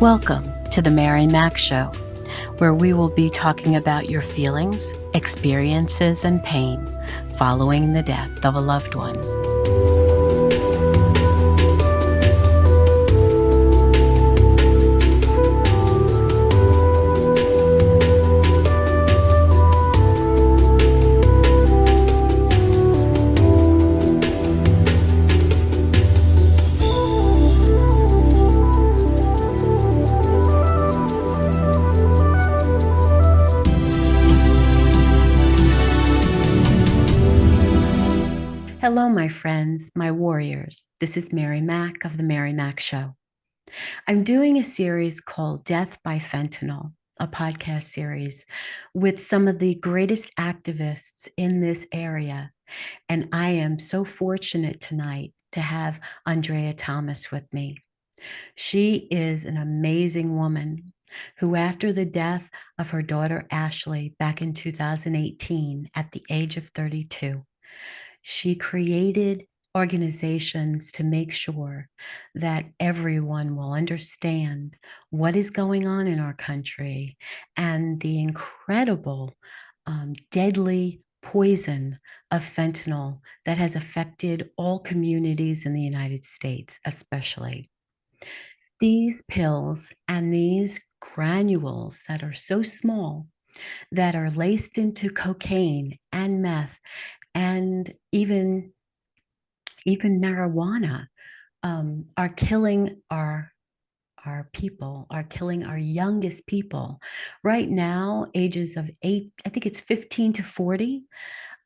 Welcome to the Mary Mac Show, where we will be talking about your feelings, experiences, and pain following the death of a loved one. Hello, my friends, my warriors. This is Mary Mac of the Mary Mac Show. I'm doing a series called Death by Fentanyl, a podcast series with some of the greatest activists in this area. And I am so fortunate tonight to have Andrea Thomas with me. She is an amazing woman who, after the death of her daughter Ashley back in 2018 at the age of 32, she created organizations to make sure that everyone will understand what is going on in our country and the incredible, deadly poison of fentanyl that has affected all communities in the United States, especially. These pills and these granules that are so small that are laced into cocaine and meth and even marijuana are killing our people, are killing our youngest people. Right now, ages of 8, I think it's 15 to 40,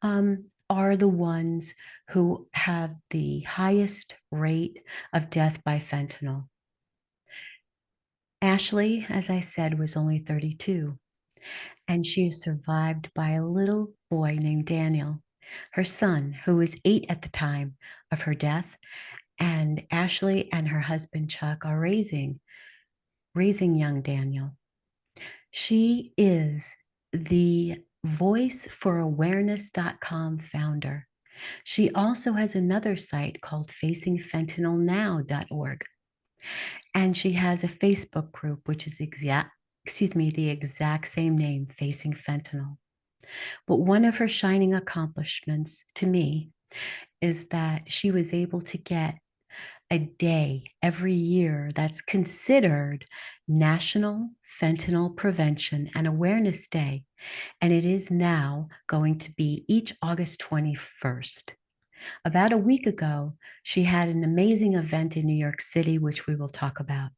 are the ones who have the highest rate of death by fentanyl. Ashley, as I said, was only 32, and she is survived by a little boy named Daniel, her son, who was 8 at the time of her death. And Ashley and her husband, Chuck, are raising young Daniel. She is the voiceforawareness.com founder. She also has another site called facingfentanylnow.org. And she has a Facebook group, which is the exact same name, Facing Fentanyl. But one of her shining accomplishments to me is that she was able to get a day every year that's considered National Fentanyl Prevention and Awareness Day. And it is now going to be each August 21st. About a week ago, she had an amazing event in New York City, which we will talk about,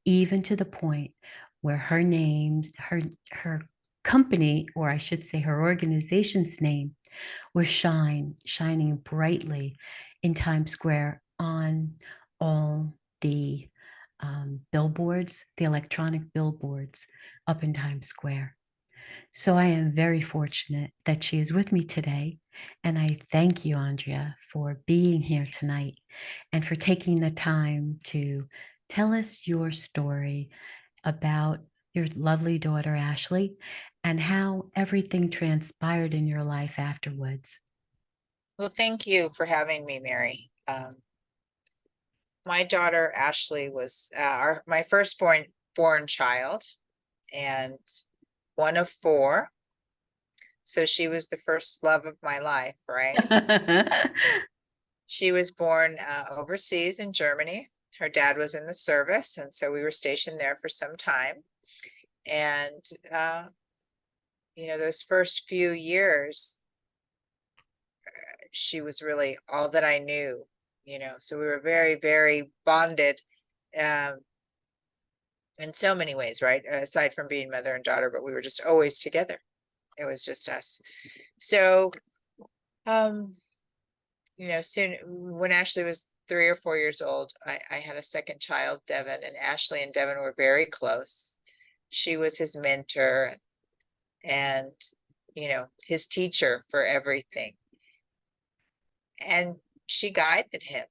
even to the point where her name, her company, or I should say her organization's name, was shining brightly in Times Square on all the billboards, the electronic billboards up in Times Square. So I am very fortunate that she is with me today. And I thank you, Andrea, for being here tonight and for taking the time to tell us your story about your lovely daughter, Ashley, and how everything transpired in your life afterwards. Well, thank you for having me, Mary. My daughter, Ashley, was my firstborn child and one of 4. So she was the first love of my life, right? She was born overseas in Germany. Her dad was in the service, and so we were stationed there for some time. And, those first few years, she was really all that I knew, so we were very, very bonded in so many ways, right? Aside from being mother and daughter, but we were just always together. It was just us. So, soon when Ashley was 3 or 4 years old, I had a second child, Devin, and Ashley and Devin were very close. She was his mentor and, his teacher for everything. And she guided him.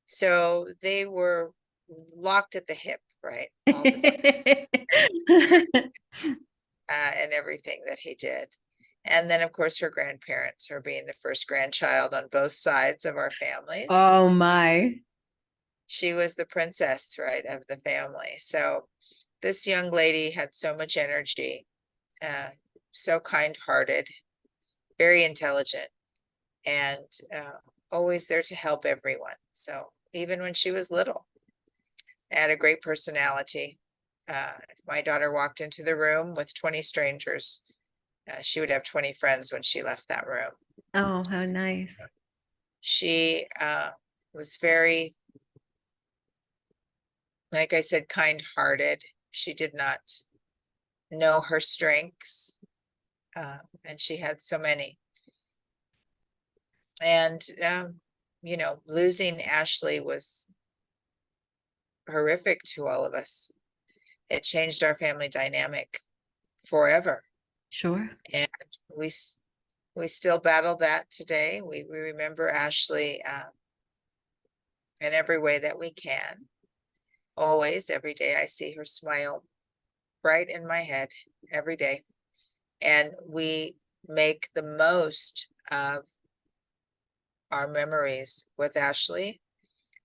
So they were locked at the hip, right? All the time. And everything that he did. And then, of course, her grandparents, her being the first grandchild on both sides of our families. Oh, my. She was the princess, right, of the family. So this young lady had so much energy, so kind-hearted, very intelligent, and always there to help everyone. So even when she was little, had a great personality. If my daughter walked into the room with 20 strangers, she would have 20 friends when she left that room. Oh, how nice. She was very, like I said, kind-hearted. She did not know her strengths, and she had so many. And, you know, losing Ashley was horrific to all of us. It changed our family dynamic forever. Sure. And we still battle that today. We remember Ashley in every way that we can. Always, every day I see her smile bright in my head every day. And we make the most of our memories with Ashley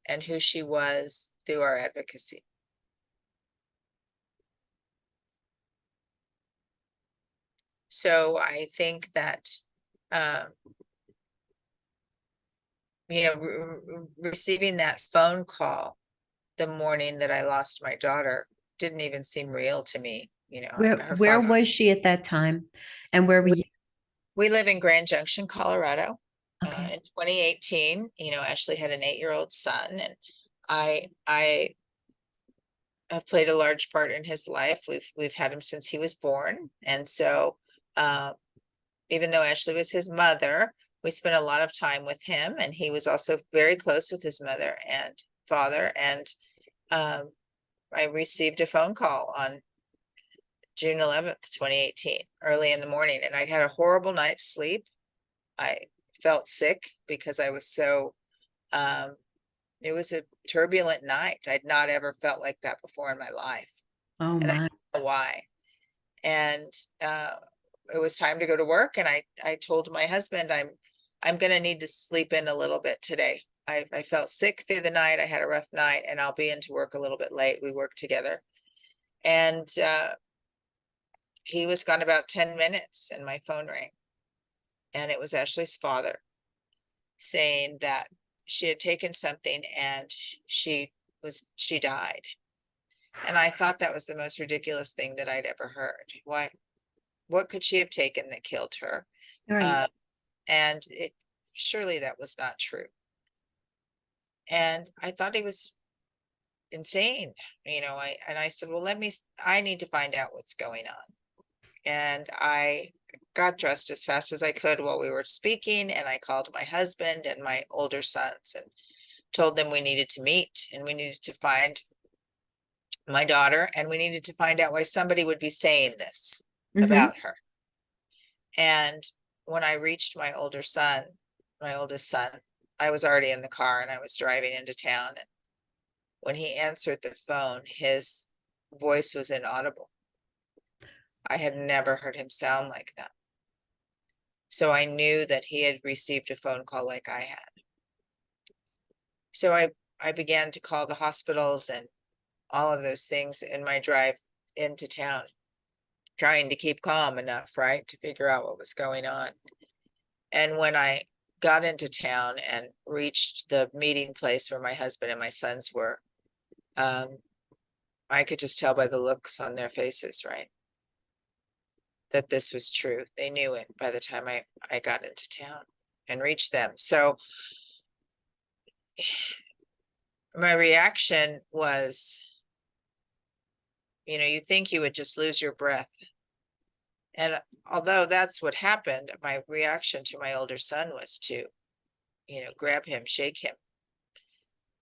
and who she was through our advocacy. So I think that, you know, receiving that phone call the morning that I lost my daughter didn't even seem real to me. You know, her Where father, was she at that time? And where were we, you? we live in Grand Junction, Colorado. Okay. In 2018, you know, Ashley had an 8-year-old son, and I have played a large part in his life. We've had him since he was born. And so even though Ashley was his mother, we spent a lot of time with him, and he was also very close with his mother and father. And I received a phone call on June 11th, 2018, early in the morning, and I'd had a horrible night's sleep. I felt sick because I was so, it was a turbulent night. I'd not ever felt like that before in my life. Oh And I my. don't know why. And it was time to go to work. And I told my husband, I'm going to need to sleep in a little bit today. I felt sick through the night. I had a rough night, and I'll be into work a little bit late. We worked together. And he was gone about 10 minutes, and my phone rang. And it was Ashley's father saying that she had taken something and she died. And I thought that was the most ridiculous thing that I'd ever heard. What could she have taken that killed her? Right. And surely that was not true. And I thought he was insane. You know, I said, well, I need to find out what's going on. And I got dressed as fast as I could while we were speaking, and I called my husband and my older sons and told them we needed to meet, and we needed to find my daughter, and we needed to find out why somebody would be saying this Mm-hmm. about her. And when I reached my oldest son, I was already in the car and I was driving into town. And when he answered the phone, his voice was inaudible. I had never heard him sound like that. So I knew that he had received a phone call like I had. So I began to call the hospitals and all of those things in my drive into town, trying to keep calm enough, right, to figure out what was going on. And when I got into town and reached the meeting place where my husband and my sons were, I could just tell by the looks on their faces, right, that this was true. They knew it by the time I got into town and reached them. So my reaction was, you know, you think you would just lose your breath. And although that's what happened, my reaction to my older son was to, you know, grab him, shake him,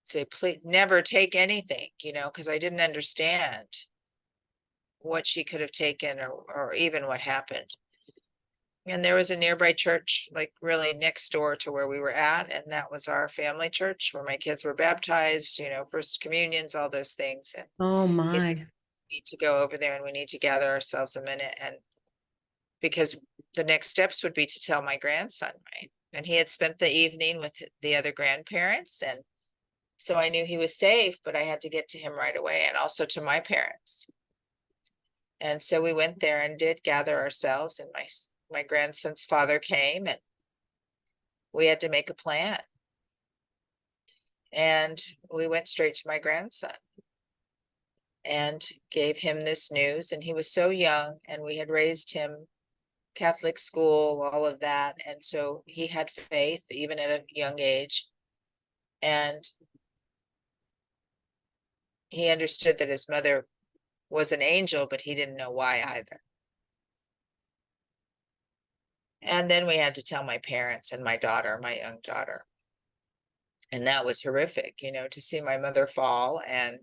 say, please never take anything, you know, because I didn't understand what she could have taken or even what happened. And there was a nearby church, like really next door to where we were at. And that was our family church where my kids were baptized, you know, first communions, all those things. And Oh he said, my. we need to go over there and we need to gather ourselves a minute. And because the next steps would be to tell my grandson, right? And he had spent the evening with the other grandparents, and So I knew he was safe, but I had to get to him right away, and also to my parents. And so we went there and did gather ourselves, and my grandson's father came, and we had to make a plan. And we went straight to my grandson and gave him this news. And he was so young, and we had raised him Catholic school, all of that. And so he had faith even at a young age. And he understood that his mother was an angel, but he didn't know why either. And then we had to tell my parents and my daughter, my young daughter. And that was horrific, you know, to see my mother fall, and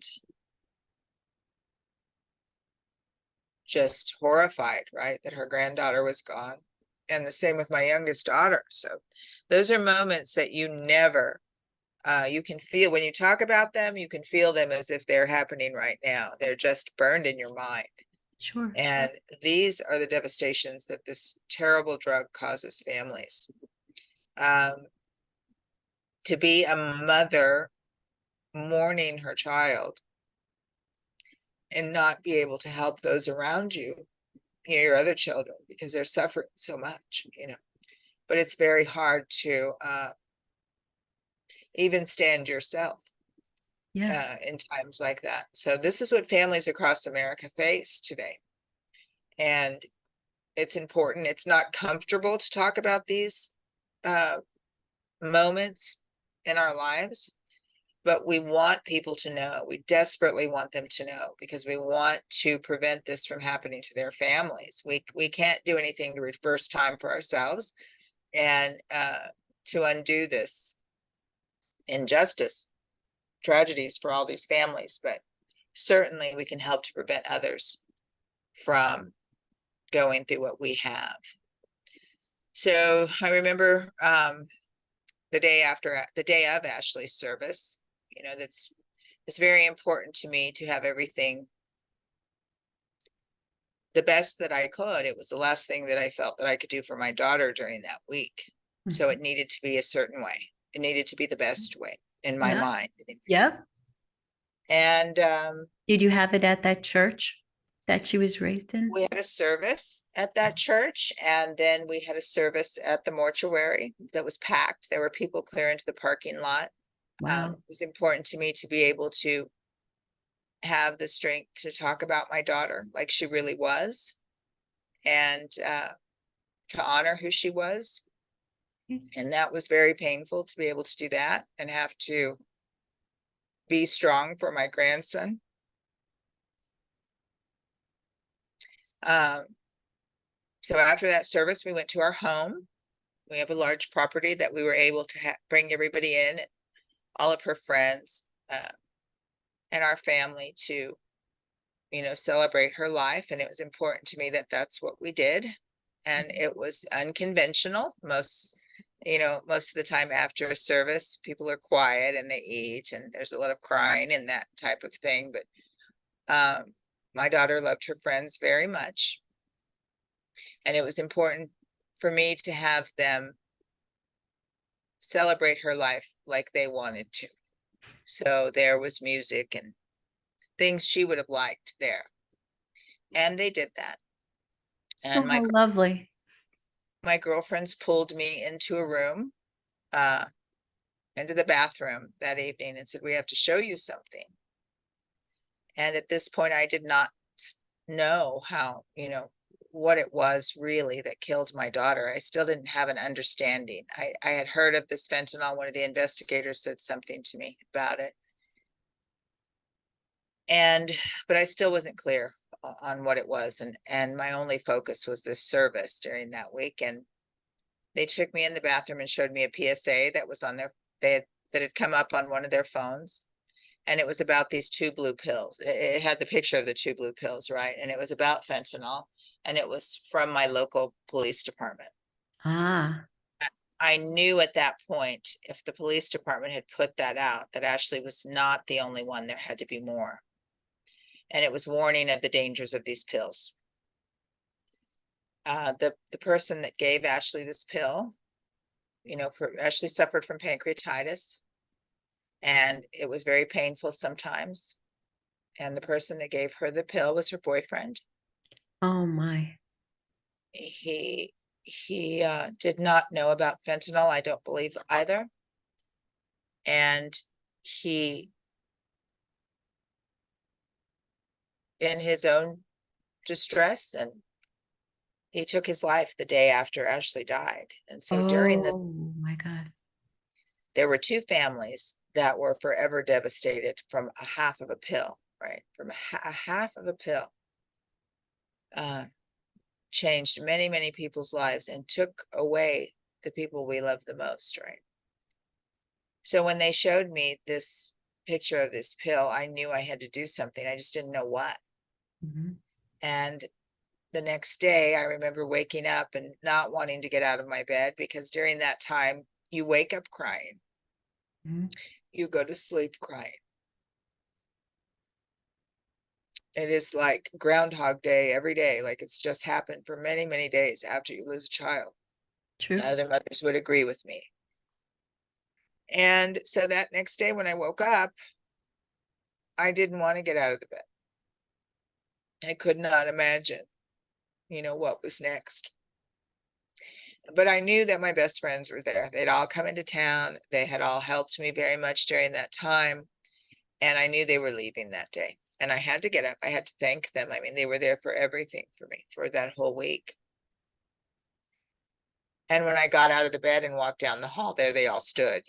just horrified, right, that her granddaughter was gone. And the same with my youngest daughter. So those are moments that you never, you can feel when you talk about them, you can feel them as if they're happening right now. They're just burned in your mind. Sure. And these are the devastations that this terrible drug causes families. To be a mother mourning her child and not be able to help those around you, you know, your other children, because they're suffering so much, you know. But it's very hard to even stand yourself Yes. in times like that. So this is what families across America face today. And it's important. It's not comfortable to talk about these moments in our lives, but we want people to know. We desperately want them to know, because we want to prevent this from happening to their families. We can't do anything to reverse time for ourselves and to undo this injustice, tragedies for all these families, but certainly we can help to prevent others from going through what we have. So I remember the day of Ashley's service, you know, it's very important to me to have everything the best that I could. It was the last thing that I felt that I could do for my daughter during that week. So it needed to be a certain way. It needed to be the best way in my Yeah. mind. Yep. And Did you have it at that church that she was raised in? we had a service at that church, and then we had a service at the mortuary that was packed. There were people clear into the parking lot. Wow. It was important to me to be able to have the strength to talk about my daughter like she really was, and to honor who she was. And that was very painful to be able to do that and have to be strong for my grandson. So after that service, we went to our home. We have a large property that we were able to bring everybody in, all of her friends and our family, to, you know, celebrate her life. And it was important to me that that's what we did. And it was unconventional. Most of the time after a service, people are quiet and they eat, and there's a lot of crying and that type of thing. But my daughter loved her friends very much. And it was important for me to have them celebrate her life like they wanted to. So there was music and things she would have liked there. And they did that. And Oh, how lovely. my girlfriends pulled me into a room, into the bathroom that evening, and said, "We have to show you something." And at this point, I did not know how, you know, what it was really that killed my daughter. I still didn't have an understanding. I had heard of this fentanyl. One of the investigators said something to me about it. But I still wasn't clear on what it was. And my only focus was this service during that week. And they took me in the bathroom and showed me a PSA that was on that had come up on one of their phones. And it was about these 2 blue pills. It had the picture of the 2 blue pills, right? And it was about fentanyl, and it was from my local police department. Ah, I knew at that point, if the police department had put that out, that Ashley was not the only one. There had to be more. And it was warning of the dangers of these pills. The person that gave Ashley this pill, you know, Ashley suffered from pancreatitis. and it was very painful sometimes. And the person that gave her the pill was her boyfriend. Oh my. He did not know about fentanyl, I don't believe either. And he, in his own distress, and he took his life the day after Ashley died. And so during this, Oh my God. there were two families that were forever devastated from a half of a pill, right? From a half of a pill. Changed many, many people's lives and took away the people we love the most, right? So when they showed me this picture of this pill, I knew I had to do something. I just didn't know what. Mhm. And the next day, I remember waking up and not wanting to get out of my bed, because during that time, you wake up crying, Mhm. you go to sleep crying. It is like Groundhog Day every day, like it's just happened for many, many days after you lose a child. True. Other mothers would agree with me. And so that next day when I woke up, I didn't want to get out of the bed. I could not imagine, what was next. But I knew that my best friends were there. They'd all come into town. They had all helped me very much during that time. And I knew they were leaving that day. And I had to get up. I had to thank them. I mean, they were there for everything for me for that whole week. And when I got out of the bed and walked down the hall, there they all stood,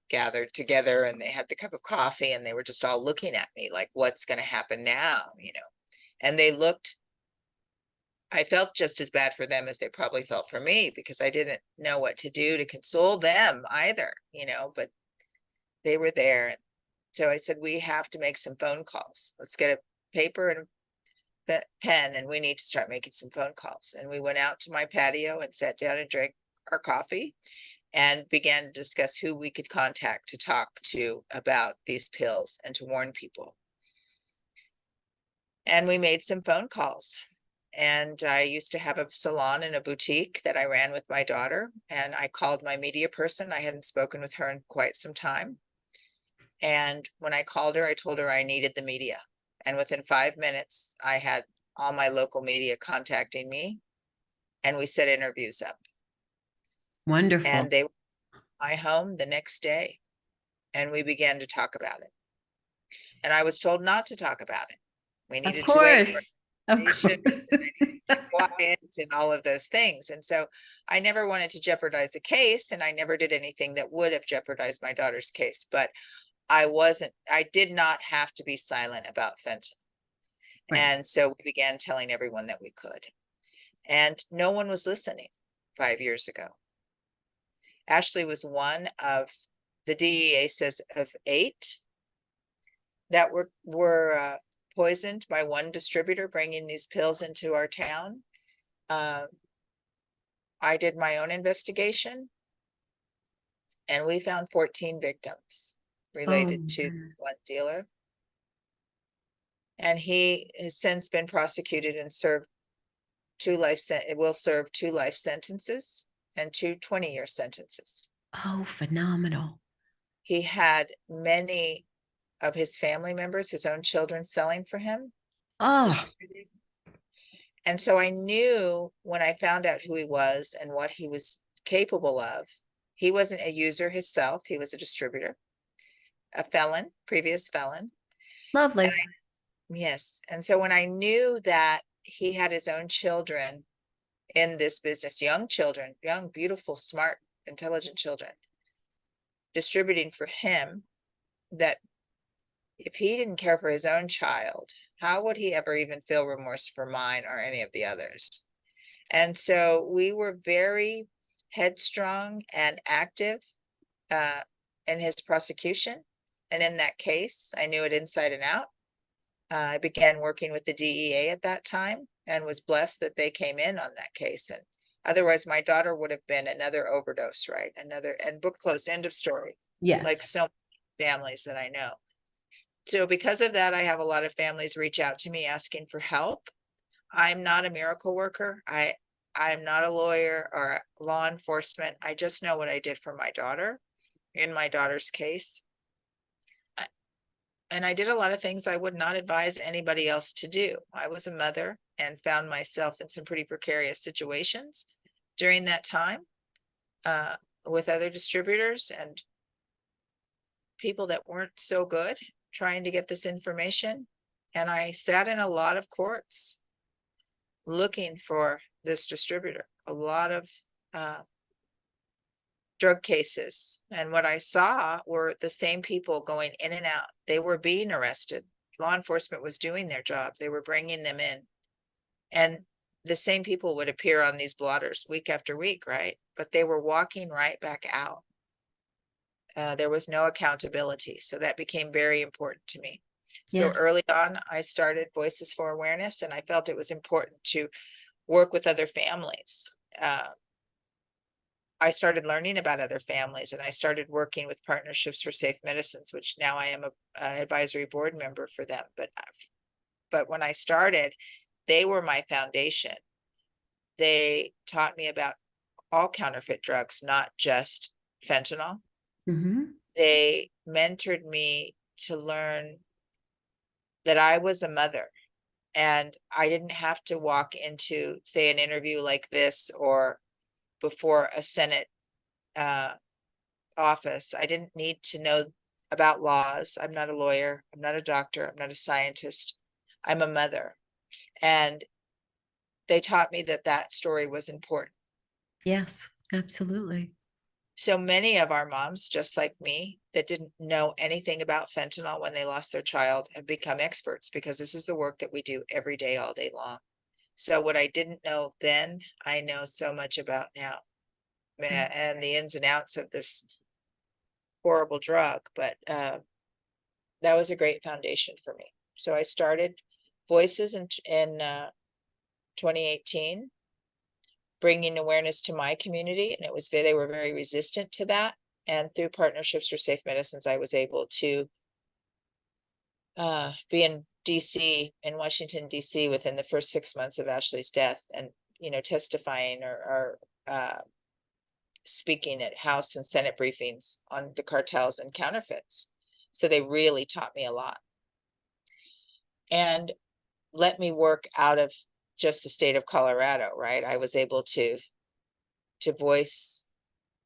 gathered together, and they had the cup of coffee, and they were just all looking at me like, what's going to happen now? And they looked, I felt just as bad for them as they probably felt for me, because I didn't know what to do to console them either, but they were there. And so I said, we have to make some phone calls. Let's get a paper and a pen, and we need to start making some phone calls. And we went out to my patio and sat down and drank our coffee and began to discuss who we could contact to talk to about these pills and to warn people. And we made some phone calls. And I used to have a salon and a boutique that I ran with my daughter. And I called my media person. I hadn't spoken with her in quite some time. And when I called her, I told her I needed the media. And within 5 minutes, I had all my local media contacting me, and we set interviews up. Wonderful. And they were in my home the next day, and we began to talk about it. And I was told not to talk about it. We Of needed to wait for course. Of information, course. and I needed to be quiet and all of those things. And so I never wanted to jeopardize a case, and I never did anything that would have jeopardized my daughter's case. But I did not have to be silent about fentanyl. Right. And so we began telling everyone that we could. And no one was listening 5 years ago. Ashley was one of, the DEA says, of 8 that were poisoned by one distributor bringing these pills into our town. I did my own investigation, and we found 14 victims Oh related my to goodness. one dealer. And he has since been prosecuted and will serve 2 life sentences and 2 20-year sentences. Oh, phenomenal. He had many of his family members, his own children, selling for him, Oh, distributing. And so I knew when I found out who he was and what he was capable of. He wasn't a user himself. He was a distributor, a felon, previous felon. And lovely. yes. And so when I knew that he had his own children in this business, young children, young, beautiful, smart, intelligent children, distributing for him, that if he didn't care for his own child, how would he ever even feel remorse for mine or any of the others? And so we were very headstrong and active in his prosecution. And in that case, I knew it inside and out. I began working with the DEA at that time and was blessed that they came in on that case. And otherwise, my daughter would have been another overdose, right? And book closed, end of story, like Yes. so many families that I know. So because of that, I have a lot of families reach out to me asking for help. I'm not a miracle worker. I'm not a lawyer or law enforcement. I just know what I did for my daughter in my daughter's case. And I did a lot of things I would not advise anybody else to do. I was a mother and found myself in some pretty precarious situations during that time uh, with other distributors and people that weren't so good trying to get this information. And I sat in a lot of courts looking for this distributor, a lot of drug cases. And what I saw were the same people going in and out. They were being arrested. Law enforcement was doing their job. They were bringing them in. And the same people would appear on these blotters week after week, right? But they were walking right back out. There was no accountability. So that became very important to me. So Yes. early on, I started Voices for Awareness, and I felt it was important to work with other families. I started learning about other families, and I started working with Partnerships for Safe Medicines, which now I am a advisory board member for them. But when I started, they were my foundation. They taught me about all counterfeit drugs, not just fentanyl. Mm-hmm. They mentored me to learn that I was a mother and I didn't have to walk into, say, an interview like this or before a Senate office. I didn't need to know about laws. I'm not a lawyer. I'm not a doctor. I'm not a scientist. I'm a mother. And they taught me that that story was important. Yes, absolutely. So many of our moms, just like me, that didn't know anything about fentanyl when they lost their child have become experts because this is the work that we do every day, all day long. So what I didn't know then, I know so much about now, and the ins and outs of this horrible drug. But that was a great foundation for me. So I started Voices in 2018, bringing awareness to my community, and they were very resistant to that. And through Partnerships for Safe Medicines, I was able to be in DC, in Washington, DC, within the first 6 months of Ashley's death, and testifying or speaking at House and Senate briefings on the cartels and counterfeits. So they really taught me a lot and let me work out of just the state of Colorado, right? I was able to voice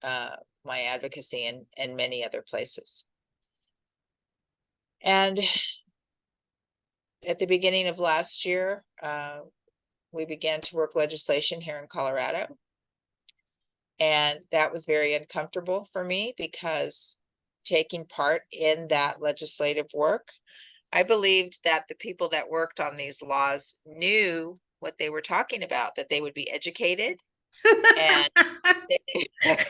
my advocacy in many other places. And at the beginning of last year, we began to work legislation here in Colorado. And that was very uncomfortable for me because taking part in that legislative work, I believed that the people that worked on these laws knew what they were talking about, that they would be educated and they, they would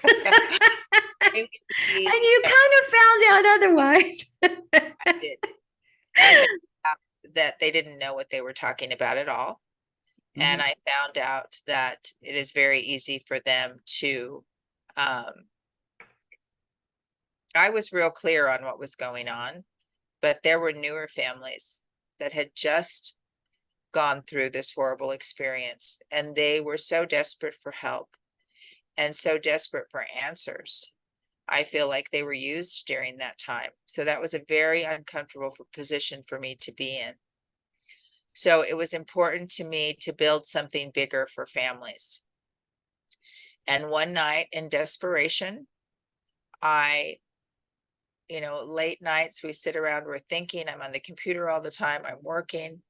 be, And you kind of found out otherwise. I did. I found out that they didn't know what they were talking about at all. And I found out that it is very easy for them to, I was real clear on what was going on, but there were newer families that had just gone through this horrible experience, and they were so desperate for help and so desperate for answers. I feel like they were used during that time. So that was a very uncomfortable position for me to be in. So it was important to me to build something bigger for families. And one night in desperation, late nights, we sit around, we're thinking, I'm on the computer all the time, I'm working.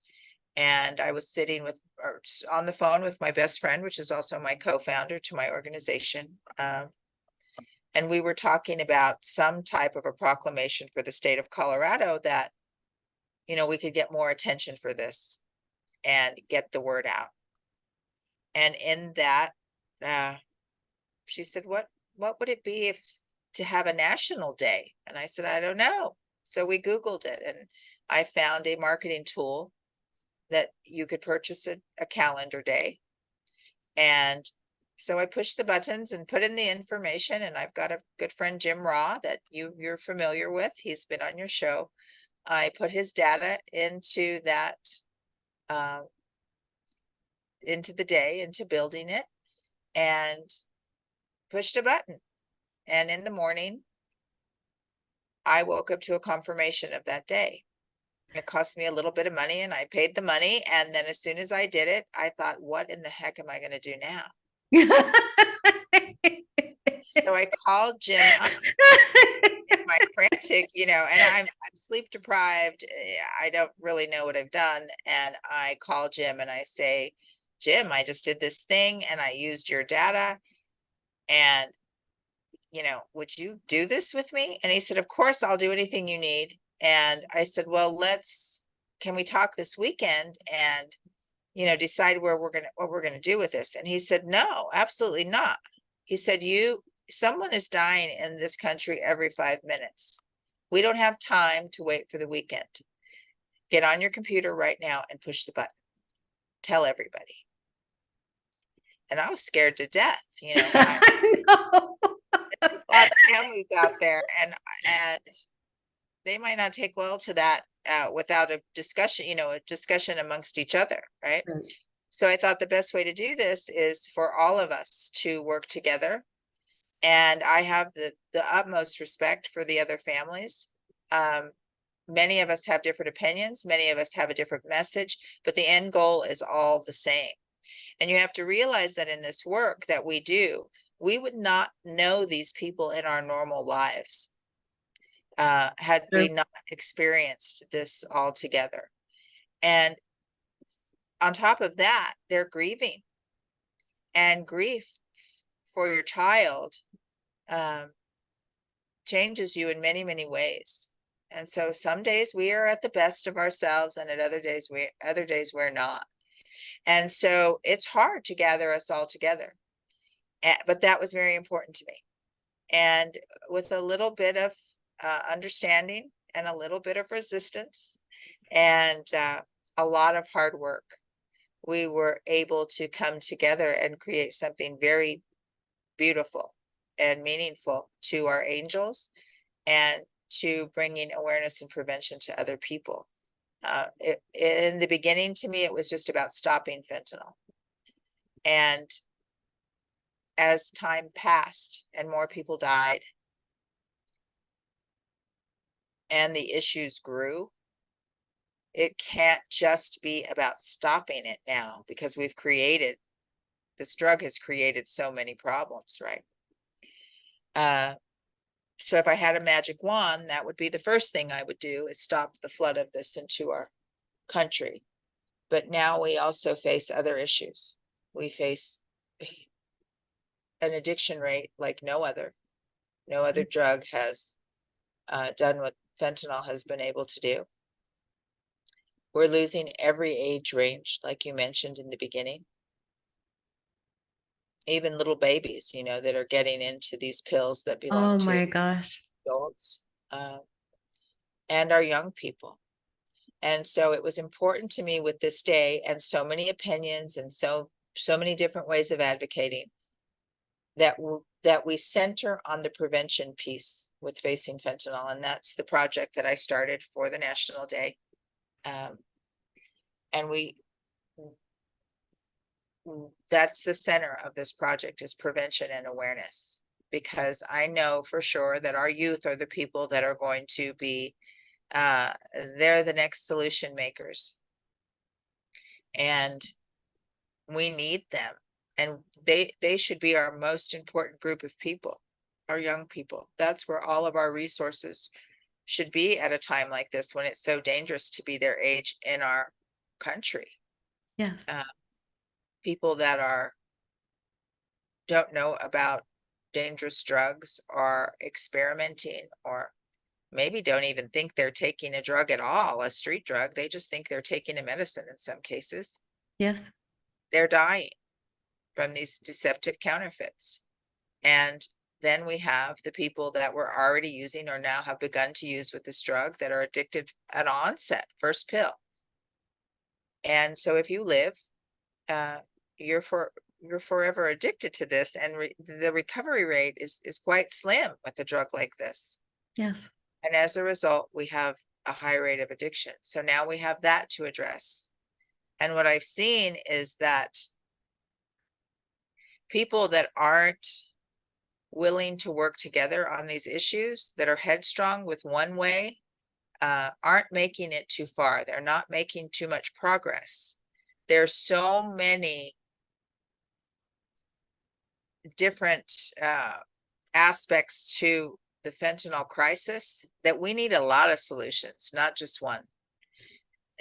And I was sitting on the phone with my best friend, which is also my co-founder to my organization. And we were talking about some type of a proclamation for the state of Colorado that, we could get more attention for this and get the word out. And in that, she said, what would it be to have a national day? And I said, I don't know. So we Googled it, and I found a marketing tool that you could purchase a calendar day. And so I pushed the buttons and put in the information, and I've got a good friend, Jim Raw, that you're familiar with. He's been on your show. I put his data into that, into the day, into building it, and pushed a button. And in the morning, I woke up to a confirmation of that day. It cost me a little bit of money and I paid the money. And then as soon as I did it, I thought, what in the heck am I going to do now? So I called Jim up in my frantic, and I'm sleep deprived. I don't really know what I've done. And I call Jim and I say, Jim, I just did this thing and I used your data. And, would you do this with me? And he said, of course, I'll do anything you need. And I said, well, can we talk this weekend and, decide what we're gonna do with this? And he said, no, absolutely not. He said, someone is dying in this country every 5 minutes. We don't have time to wait for the weekend. Get on your computer right now and push the button. Tell everybody. And I was scared to death. No. There's a lot of families out there, and they might not take well to that without a discussion, a discussion amongst each other, right? Right. So I thought the best way to do this is for all of us to work together. And I have the utmost respect for the other families. Many of us have different opinions. Many of us have a different message, but the end goal is all the same. And you have to realize that in this work that we do, we would not know these people in our normal lives had we not experienced this all together. And on top of that, they're grieving. And grief for your child changes you in many, many ways. And so some days we are at the best of ourselves, and at other days we're not. And so it's hard to gather us all together. But that was very important to me. And with a little bit of understanding and a little bit of resistance and a lot of hard work, we were able to come together and create something very beautiful and meaningful to our angels and to bringing awareness and prevention to other people. In the beginning, to me, it was just about stopping fentanyl. And as time passed and more people died and the issues grew, it can't just be about stopping it now, because this drug has created so many problems, right? So if I had a magic wand, that would be the first thing I would do, is stop the flood of this into our country. But now we also face other issues. We face an addiction rate like no other drug has done what fentanyl has been able to do. We're losing every age range, like you mentioned in the beginning. Even little babies, that are getting into these pills that belong Oh to my gosh. adults, and our young people. And so it was important to me with this day, and so many opinions and so many different ways of advocating, that we center on the prevention piece with facing fentanyl. And that's the project that I started for the National Day. And that's the center of this project, is prevention and awareness, because I know for sure that our youth are the people that are going to be, they're the next solution makers. And we need them. And they should be our most important group of people, our young people. That's where all of our resources should be at a time like this, when it's so dangerous to be their age in our country. Yes. People that don't know about dangerous drugs, or experimenting, or maybe don't even think they're taking a drug at all, a street drug. They just think they're taking a medicine in some cases. Yes. They're dying from these deceptive counterfeits. And then we have the people that were already using, or now have begun to use with this drug, that are addicted at onset, first pill. And so if you live, you're forever addicted to this, and the recovery rate is quite slim with a drug like this. Yes. And as a result, we have a high rate of addiction. So now we have that to address. And what I've seen is that people that aren't willing to work together on these issues, that are headstrong with one way, aren't making it too far. They're not making too much progress. There's so many different aspects to the fentanyl crisis that we need a lot of solutions, not just one.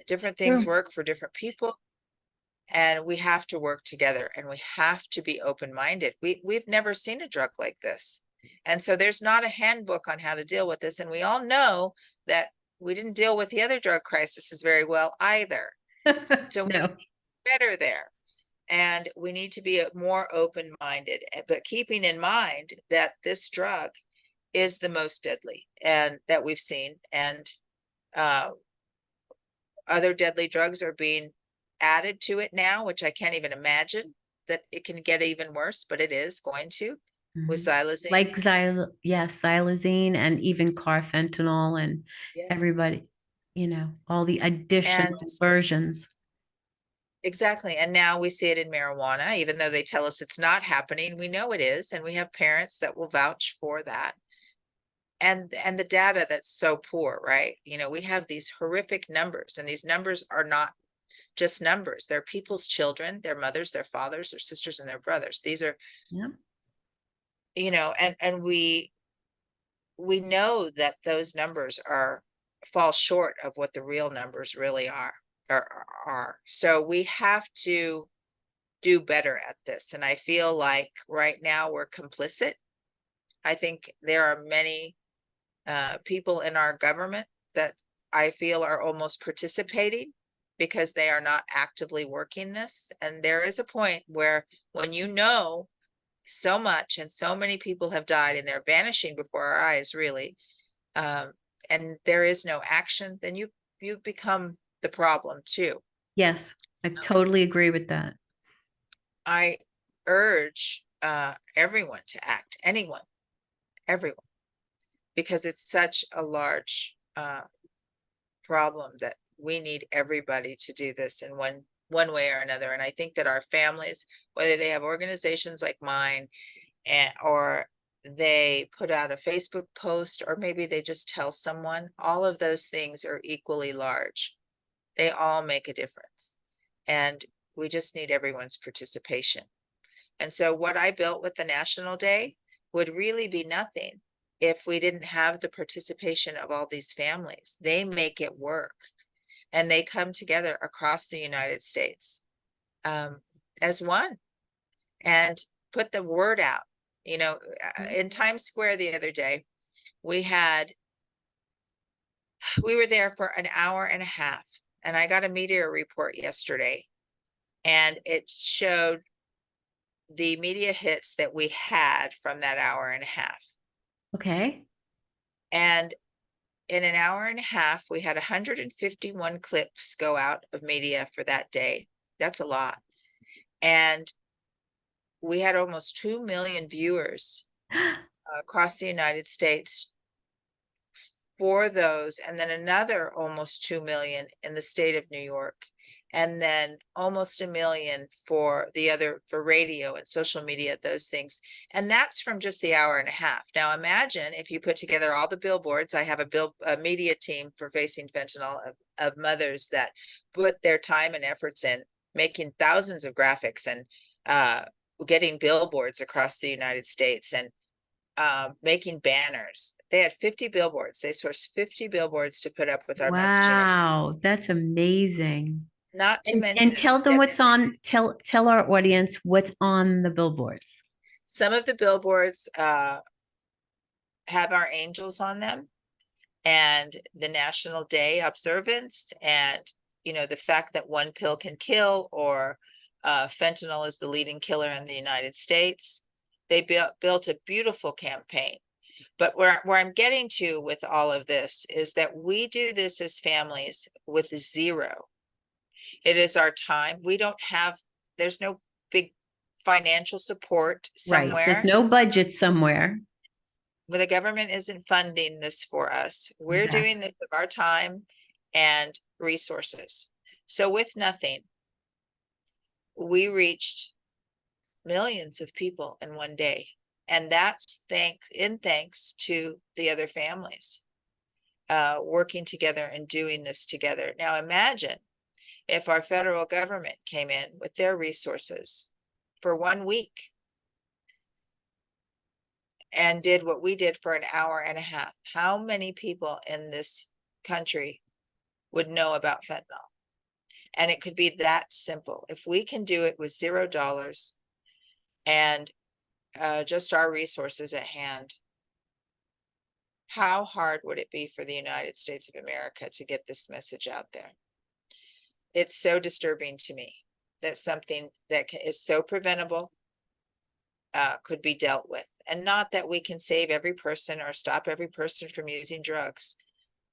Different things True. work for different people, and we have to work together, and we have to be open-minded. We've never seen a drug like this. And so there's not a handbook on how to deal with this. And we all know that we didn't deal with the other drug crises very well either. So we need No. to be better there. And we need to be more open-minded, but keeping in mind that this drug is the most deadly and that we've seen. And other deadly drugs are being added to it now, which I can't even imagine that it can get even worse, but it is going to with Mhm. xylazine. Like xylazine and even carfentanil and Yes. everybody, all the And additional versions. exactly. And now we see it in marijuana, even though they tell us it's not happening, we know it is, and we have parents that will vouch for that. And the data that's so poor, right? We have these horrific numbers, and these numbers are not just numbers. They're people's children, their mothers, their fathers, their sisters, and their brothers. These are, Yeah. and we know that those numbers fall short of what the real numbers really are. So we have to do better at this. And I feel like right now we're complicit. I think there are many people in our government that I feel are almost participating because they are not actively working this. And there is a point where when so much and so many people have died and they're vanishing before our eyes, really, and there is no action, then you become the problem too. Yes, I totally agree with that. I urge everyone to act, everyone, because it's such a large problem that we need everybody to do this in one way or another. And I think that our families, whether they have organizations like mine, or they put out a Facebook post, or maybe they just tell someone, all of those things are equally large. They all make a difference. And we just need everyone's participation. And so what I built with the National Day would really be nothing if we didn't have the participation of all these families. They make it work, and they come together across the United States as one and put the word out. In Times Square the other day, we were there for an hour and a half, and I got a media report yesterday, and it showed the media hits that we had from that hour and a half. Okay. And in an hour and a half, we had 151 clips go out of media for that day. That's a lot. And we had almost 2 million viewers across the United States for those, and then another almost 2 million in the state of New York, and then almost 1 million for radio and social media, those things. And that's from just the hour and a half. Now imagine if you put together all the billboards. I have a media team for Facing Fentanyl of mothers that put their time and efforts in making thousands of graphics and getting billboards across the United States and making banners. They had 50 billboards. They sourced 50 billboards to put up with our messaging. Wow, that's amazing. Not to And mention, tell them what's on, tell our audience what's on the billboards. some of the billboards have our angels on them and the National Day observance, and the fact that one pill can kill, or fentanyl is the leading killer in the United States. They built a beautiful campaign. But where I'm getting to with all of this is that we do this as families with zero. It is our time. There's no big financial support Right. There's somewhere. no budget somewhere. Where the government isn't funding this for us. We're Exactly. doing this with our time and resources. So with nothing, we reached millions of people in one day. And that's thanks to the other families. working together and doing this together. Now imagine if our federal government came in with their resources for 1 week and did what we did for an hour and a half. How many people in this country would know about fentanyl? And it could be that simple. If we can do it with $0 and just our resources at hand, how hard would it be for the United States of America to get this message out there? It's so disturbing to me that something that is so preventable could be dealt with. And not that we can save every person or stop every person from using drugs,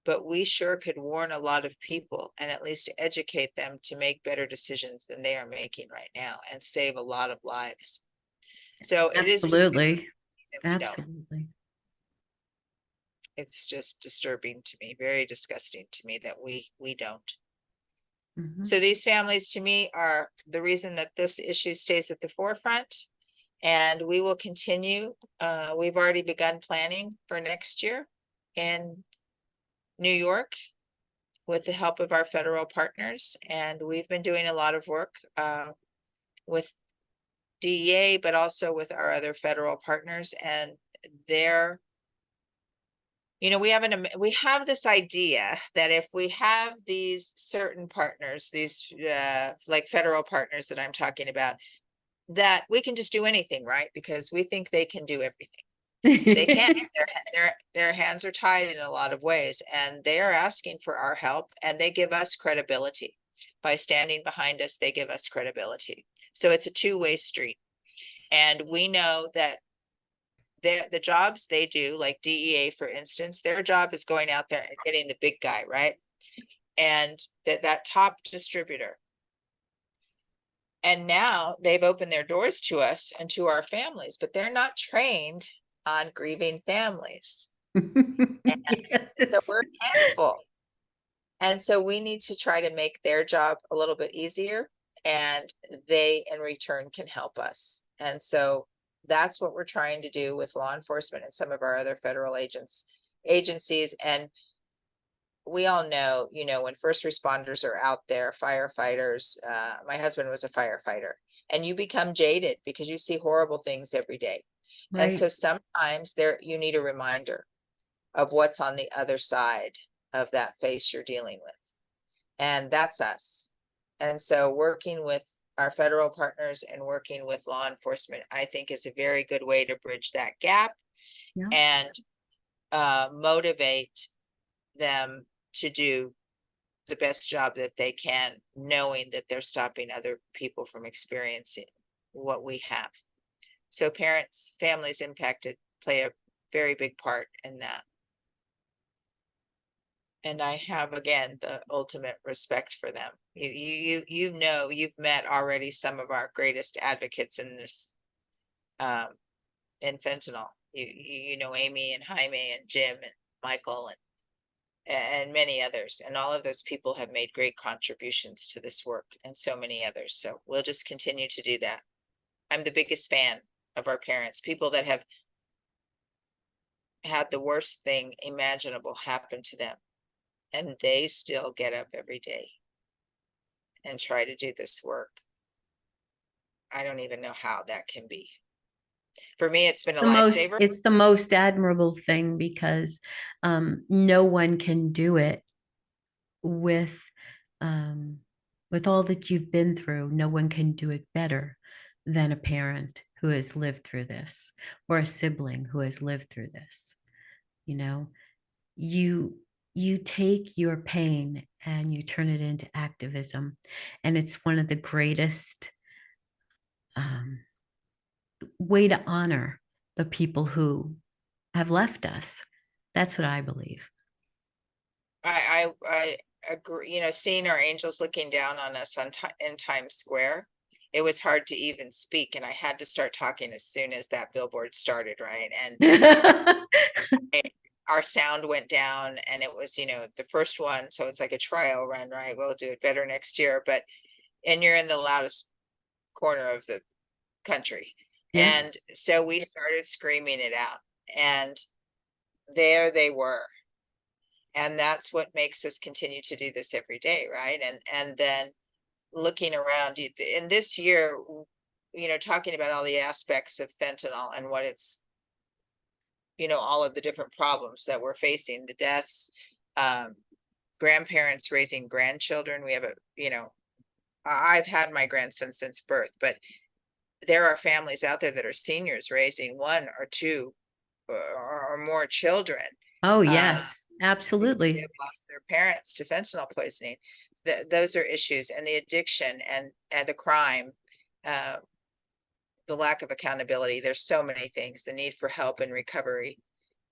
but we sure could warn a lot of people and at least educate them to make better decisions than they are making right now and save a lot of lives. So it is just Absolutely. that we don't. Absolutely. It's just disturbing to me, very disgusting to me that we don't. Mhm. So these families to me are the reason that this issue stays at the forefront. And we will continue. We've already begun planning for next year in New York with the help of our federal partners. And we've been doing a lot of work with DEA, but also with our other federal partners. And they're, we have this idea that if we have these certain partners, these like federal partners that I'm talking about, that we can just do anything, right? Because we think they can do everything. They can't. Their hands are tied in a lot of ways, and they are asking for our help, and they give us credibility. By standing behind us, they give us credibility. So it's a two-way street. And we know that the jobs they do, like DEA, for instance, their job is going out there and getting the big guy, right? And that top distributor. And now they've opened their doors to us and to our families, but they're not trained on grieving families. So we're a handful. And so we need to try to make their job a little bit easier, and they in return can help us. And so that's what we're trying to do with law enforcement and some of our other federal agencies. And we all know, when first responders are out there, firefighters, my husband was a firefighter, and you become jaded because you see horrible things every day. And so Right. sometimes you need a reminder of what's on the other side of that face you're dealing with. And that's us. And so working with our federal partners and working with law enforcement, I think, is a very good way to bridge that gap Yeah. and motivate them to do the best job that they can, knowing that they're stopping other people from experiencing what we have. So parents, families impacted play a very big part in that. And I have, again, the ultimate respect for them. You've met already some of our greatest advocates in this, in fentanyl. You know Amy and Jaime and Jim and Michael and many others, and all of those people have made great contributions to this work, and so many others. So we'll just continue to do that. I'm the biggest fan of our parents, people that have had the worst thing imaginable happen to them, and they still get up every day and try to do this work. I don't even know how that can be. For me, it's been a lifesaver. It's the most admirable thing because no one can do it with um, with all that you've been through. No one can do it better than a parent who has lived through this or a sibling who has lived through this. You know, you you take your pain and you turn it into activism, and it's one of the greatest um, way to honor the people who have left us. That's what I believe. I agree. Seeing our angels looking down on us in Times Square, it was hard to even speak, and I had to start talking as soon as that billboard started, right? And our sound went down, and it was, the first one, so it's like a trial run, right? We'll do it better next year, and you're in the loudest corner of the country. Yeah. And so we started screaming it out, and there they were. And that's what makes us continue to do this every day, right? And then looking around in this year, talking about all the aspects of fentanyl and what it's, all of the different problems that we're facing, the deaths, grandparents raising grandchildren. We have I've had my grandson since birth, but there are families out there that are seniors raising one or two or more children. Oh, Uh, yes, because they absolutely. have lost their parents to fentanyl poisoning. Those are issues, and the addiction and the crime, uh, the lack of accountability. There's so many things, the need for help and recovery.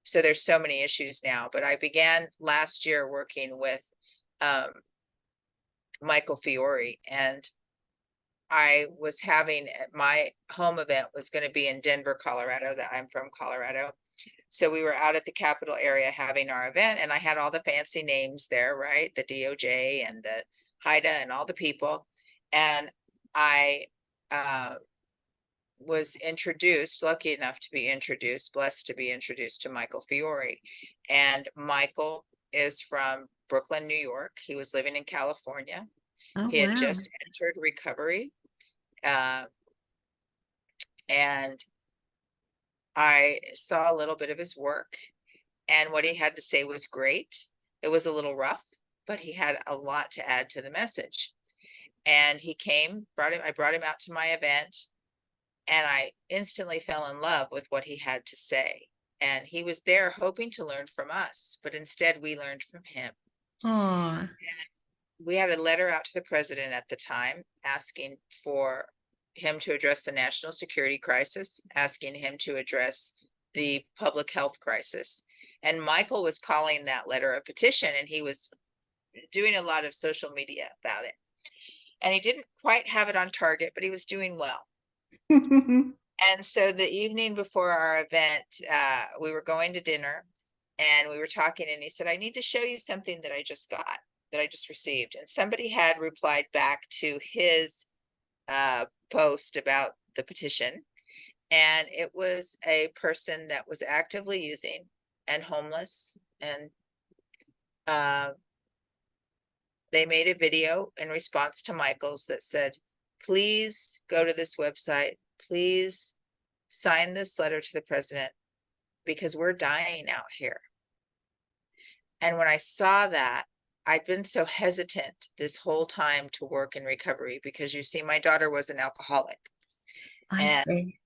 So there's so many issues now. But I began last year working with um, Michael Fiore, and I was having my home event was going to be in Denver, Colorado. That I'm from Colorado. So we were out at the Capitol area having our event, and I had all the fancy names there, right? The DOJ and the HIDA and all the people. And I was introduced, lucky enough to be introduced, blessed to be introduced to Michael Fiore. And Michael is from Brooklyn, New York. He was living in California. Oh, He had wow. just entered recovery. Uh, and I saw a little bit of his work, and what he had to say was great. It was a little rough, but he had a lot to add to the message. And he came, I brought him out to my event, and I instantly fell in love with what he had to say. And he was there hoping to learn from us, but instead we learned from him. Oh, We had a letter out to the president at the time asking for him to address the national security crisis, asking him to address the public health crisis. And Michael was calling that letter a petition, and he was doing a lot of social media about it. And he didn't quite have it on target, but he was doing well. And so the evening before our event, we were going to dinner, and we were talking, and he said, I need to show you something that I just got, that I just received. And somebody had replied back to his post about the petition. And it was a person that was actively using and homeless. And they made a video in response to Michael's that said, please go to this website. Please sign this letter to the president, because we're dying out here. And when I saw that, I'd been so hesitant this whole time to work in recovery, because you see, my daughter was an alcoholic. I And see.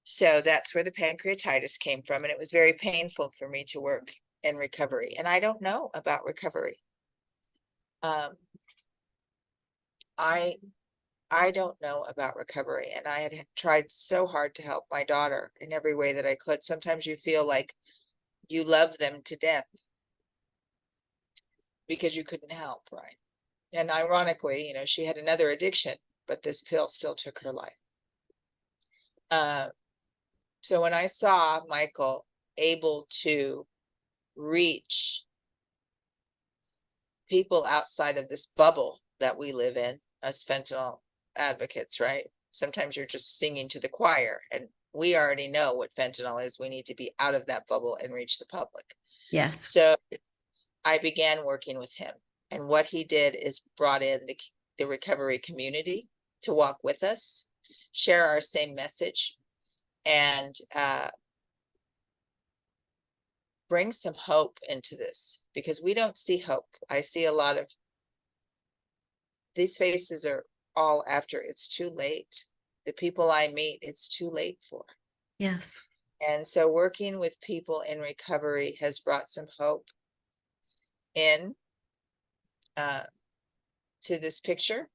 so that's where the pancreatitis came from. And it was very painful for me to work in recovery. And I don't know about recovery. I I don't know about recovery, and I had tried so hard to help my daughter in every way that I could. Sometimes you feel like you love them to death because you couldn't help, right? And ironically, she had another addiction, but this pill still took her life. So when I saw Michael able to reach people outside of this bubble that we live in, us fentanyl advocates, right? Sometimes you're just singing to the choir, and we already know what fentanyl is. We need to be out of that bubble and reach the public. Yes. So I began working with him, and what he did is brought in the recovery community to walk with us, share our same message, and bring some hope into this, because we don't see hope. I see a lot of these faces are all after it's too late. The people I meet, it's too late for. Yes. And so working with people in recovery has brought some hope in to this picture.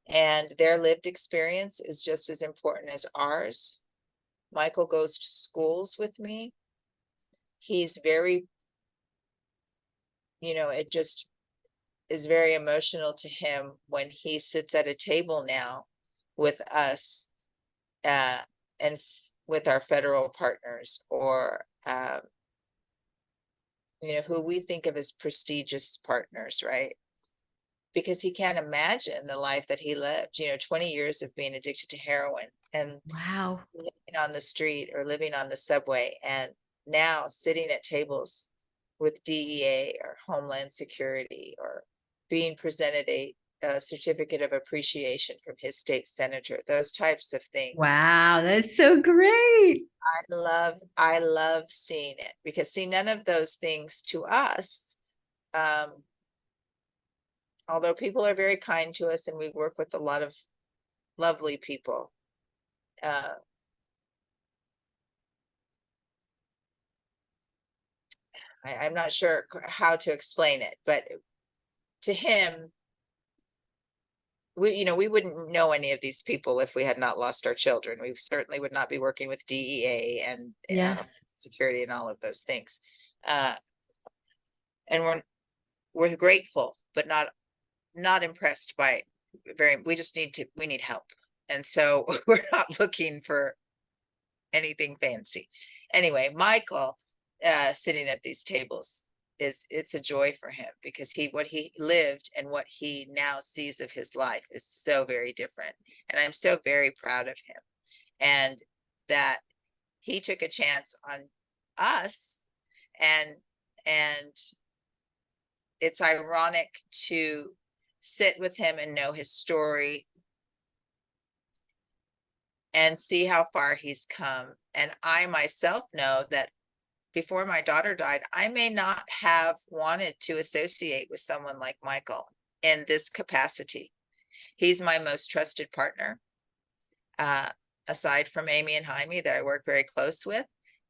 And their lived experience is just as important as ours. Michael goes to schools with me. He's very, it just is very emotional to him when he sits at a table now with us and with our federal partners, or who we think of as prestigious partners, right? Because he can't imagine the life that he lived, 20 years of being addicted to heroin and Wow. living on the street or living on the subway, and now sitting at tables with DEA or Homeland Security, or being presented a certificate of appreciation from his state senator, those types of things. Wow, that's so great. I love seeing it, because see, none of those things to us, although people are very kind to us and we work with a lot of lovely people, I'm not sure how to explain it, but to him, we wouldn't know any of these people if we had not lost our children. We certainly would not be working with DEA and Yes. security and all of those things. And we're grateful, but not impressed by we need help. And so we're not looking for anything fancy. Anyway, Michael, sitting at these tables, it's a joy for him, because what he lived and what he now sees of his life is so very different. And I'm so very proud of him, and that he took a chance on us. And it's ironic to sit with him and know his story and see how far he's come. And I myself know that before my daughter died, I may not have wanted to associate with someone like Michael in this capacity. He's my most trusted partner, aside from Amy and Jaime, that I work very close with,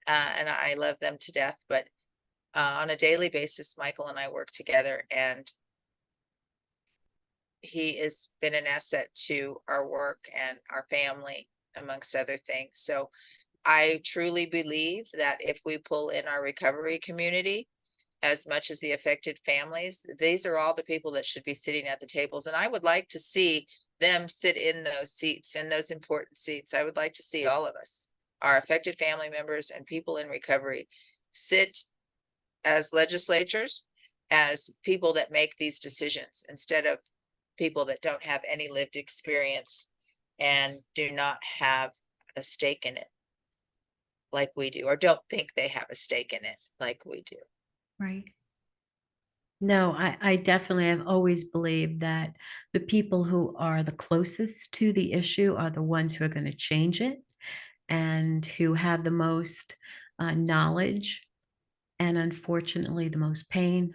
and I love them to death. But on a daily basis, Michael and I work together, and he has been an asset to our work and our family, amongst other things. So I truly believe that if we pull in our recovery community as much as the affected families, these are all the people that should be sitting at the tables. And I would like to see them sit in those seats, in those important seats. I would like to see all of us, our affected family members and people in recovery, sit as legislators, as people that make these decisions, instead of people that don't have any lived experience and do not have a stake in it like we do, or don't think they have a stake in it like we do. Right. No, I definitely have always believed that the people who are the closest to the issue are the ones who are going to change it and who have the most knowledge and unfortunately the most pain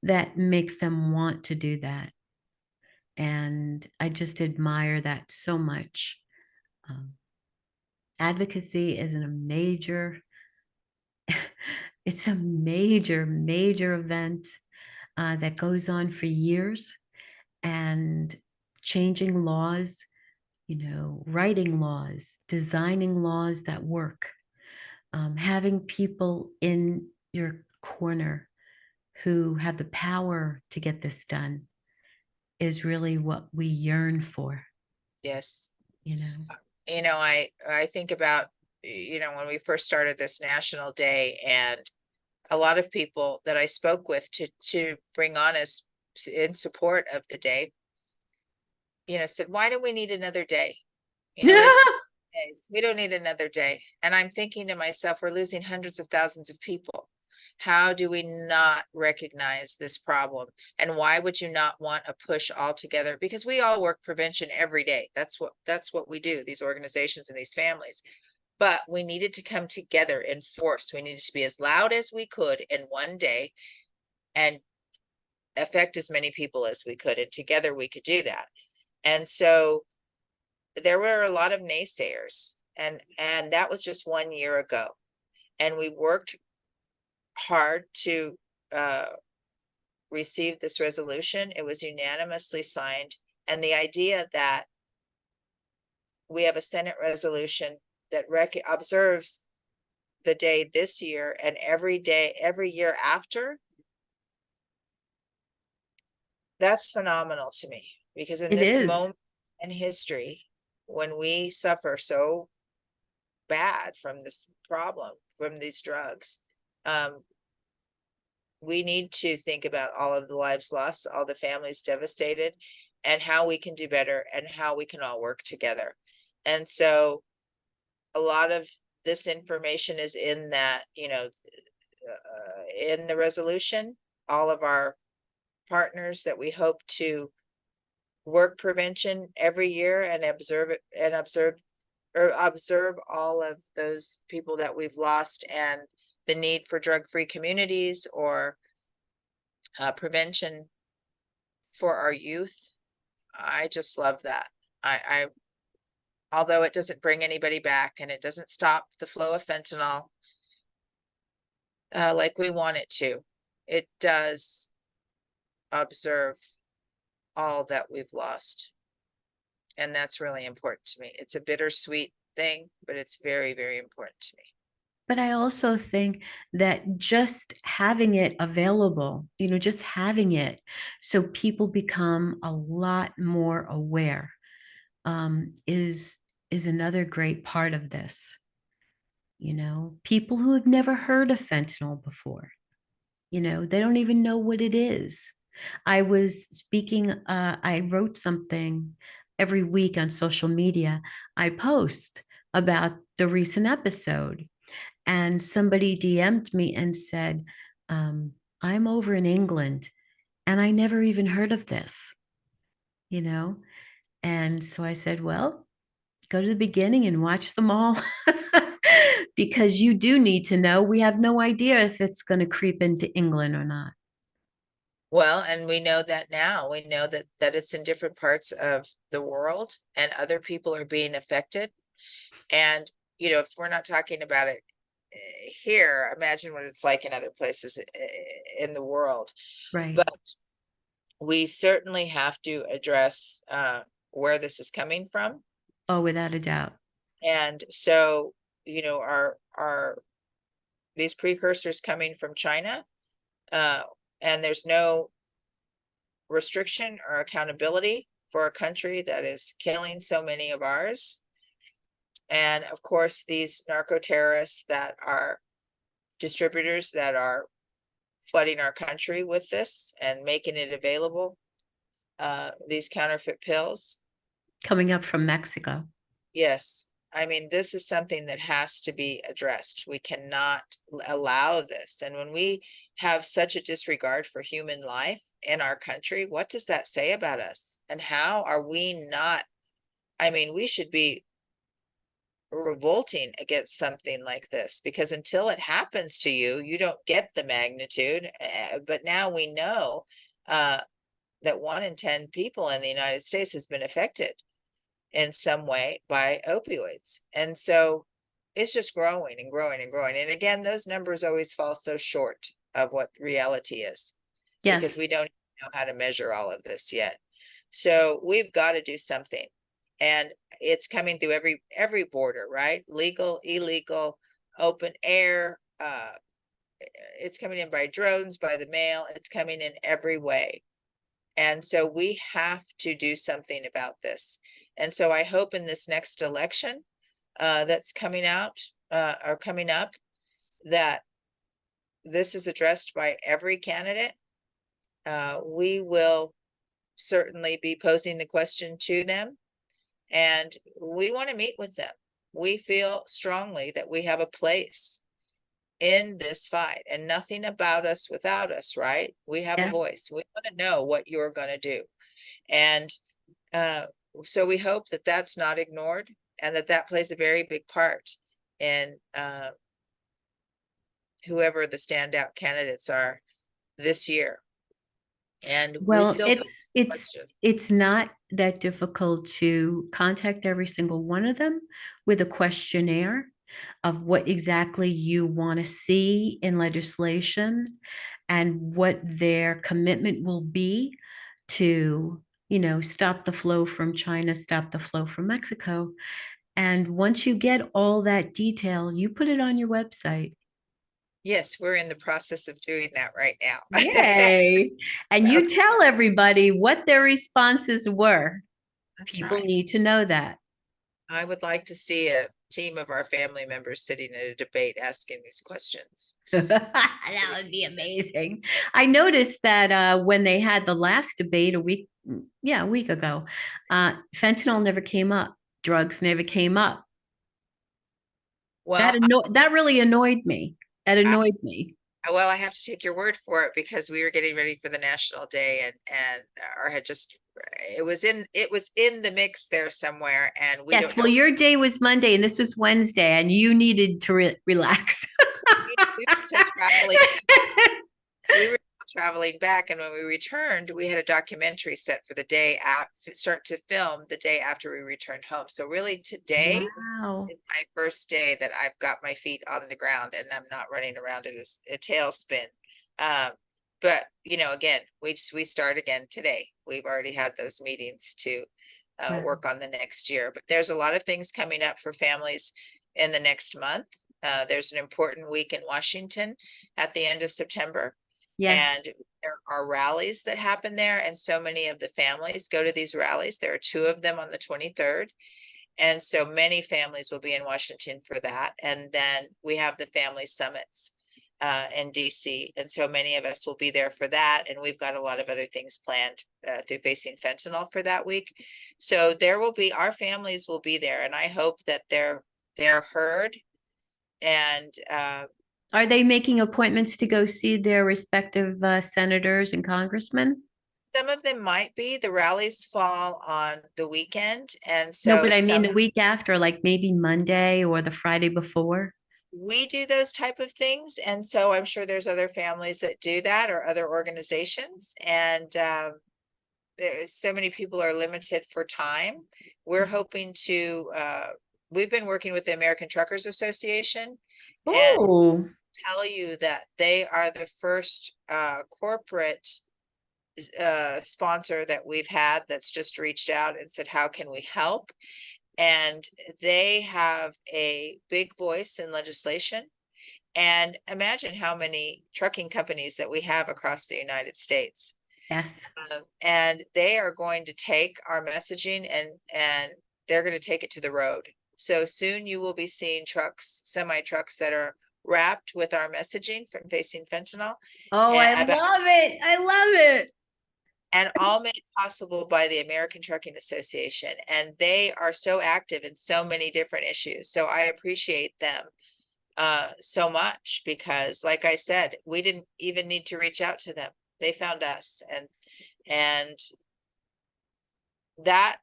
that makes them want to do that. And I just admire that so much. Um, Advocacy is a major, it's a major event that goes on for years, and changing laws, writing laws, designing laws that work, having people in your corner who have the power to get this done is really what we yearn for, Yes. you know. I think about, when we first started this national day, and a lot of people that I spoke with to bring on as in support of the day, said, why do we need another day? There's days. We don't need another day. And I'm thinking to myself, we're losing hundreds of thousands of people. How do we not recognize this problem? And why would you not want a push all together? Because we all work prevention every day. That's what we do, these organizations and these families. But we needed to come together in force. We needed to be as loud as we could in one day and affect as many people as we could. And together we could do that. And so there were a lot of naysayers, and that was just 1 year ago. And we worked hard to receive this resolution. It was unanimously signed. And the idea that we have a Senate resolution that observes the day this year and every day, every year after, that's phenomenal to me. Because in It this is. moment in history, when we suffer so bad from this problem, from these drugs, we need to think about all of the lives lost, all the families devastated, and how we can do better and how we can all work together. And so a lot of this information is in that, in the resolution, all of our partners that we hope to work prevention every year and observe it and observe all of those people that we've lost and the need for drug-free communities or prevention for our youth. I just love that. I although it doesn't bring anybody back and it doesn't stop the flow of fentanyl like we want it to, it does observe all that we've lost. And that's really important to me. It's a bittersweet thing, but it's very, very important to me. But I also think that just having it available, just having it so people become a lot more aware, is another great part of this. People who have never heard of fentanyl before, they don't even know what it is. I was speaking, I wrote something every week on social media. I post about the recent episode, and somebody DM'd me and said, I'm over in England and I never even heard of this, you know? And so I said, well, go to the beginning and watch them all because you do need to know. We have no idea if it's going to creep into England or not. Well, and we know that now. We know that it's in different parts of the world and other people are being affected. And, if we're not talking about it here, imagine what it's like in other places in the world. Right. But we certainly have to address where this is coming from. Oh, without a doubt. And so, are these precursors coming from China? And there's no restriction or accountability for a country that is killing so many of ours. And of course, these narco terrorists that are distributors that are flooding our country with this and making it available, these counterfeit pills. Coming up from Mexico. Yes. I mean, this is something that has to be addressed. We cannot allow this. And when we have such a disregard for human life in our country, what does that say about us? And how are we not? I mean, we should be revolting against something like this, because until it happens to you, you don't get the magnitude. But now we know that 1 in 10 people in the United States has been affected in some way by opioids. And so it's just growing and growing and growing. And again, those numbers always fall so short of what reality is, because Yes. we don't know how to measure all of this yet. So we've got to do something. And it's coming through every border, right? Legal, illegal, open air. It's coming in by drones, by the mail. It's coming in every way. And so we have to do something about this. And so I hope in this next election that's coming out or coming up, that this is addressed by every candidate. We will certainly be posing the question to them, and we want to meet with them. We feel strongly that we have a place in this fight, and nothing about us without us, right? We have a Yeah. voice. We want to know what you're going to do. And so we hope that that's not ignored, and that plays a very big part in whoever the standout candidates are this year. And we Well, still it's not that difficult to contact every single one of them with a questionnaire of what exactly you want to see in legislation and what their commitment will be to, stop the flow from China, stop the flow from Mexico. And once you get all that detail, you put it on your website. Yes, we're in the process of doing that right now. Yay. And So you tell everybody what their responses were. that's People right. need to know that. I would like to see a team of our family members sitting at a debate asking these questions. That would be amazing. I noticed that when they had the last debate a week ago, fentanyl never came up. Drugs never came up. Well, That really annoyed me. That I, annoyed me. Well, I have to take your word for it because we were getting ready for the national day, and our had just it was in the mix there somewhere, and we Yes, don't well, know. your day was Monday and this was Wednesday, and you needed to relax. We were still traveling. We were traveling back, and when we returned, we had a documentary set for the day start to film the day after we returned home. So really today Wow. is my first day that I've got my feet on the ground and I'm not running around in a tailspin. Um, but again, we start again today. We've already had those meetings to Wow. work on the next year. But there's a lot of things coming up for families in the next month. There's an important week in Washington at the end of September, Yes. and there are rallies that happen there, and so many of the families go to these rallies. There are two of them on the 23rd. And so many families will be in Washington for that. And then we have the family summits in DC. And so many of us will be there for that. And we've got a lot of other things planned through Facing Fentanyl for that week. So there will be, our families will be there. And I hope that they're heard. And Are they making appointments to go see their respective senators and congressmen? some of them might be. The rallies fall on the weekend. And No, so but I mean some the week after, like maybe Monday or the Friday before. we do those type of things, and so I'm sure there's other families that do that, or other organizations, and so many people are limited for time. We're hoping to we've been working with the American Truckers Association, and Oh, tell you that they are the first corporate sponsor that we've had that's just reached out and said, how can we help? And they have a big voice in legislation. And imagine how many trucking companies that we have across the United States. yes. And they are going to take our messaging, and they're going to take it to the road. So soon you will be seeing trucks, semi trucks that are wrapped with our messaging from Facing Fentanyl, Oh, and I about love it. I love it. and all made possible by the American Trucking Association. And they are so active in so many different issues. So I appreciate them so much, because like I said, we didn't even need to reach out to them. They found us, and that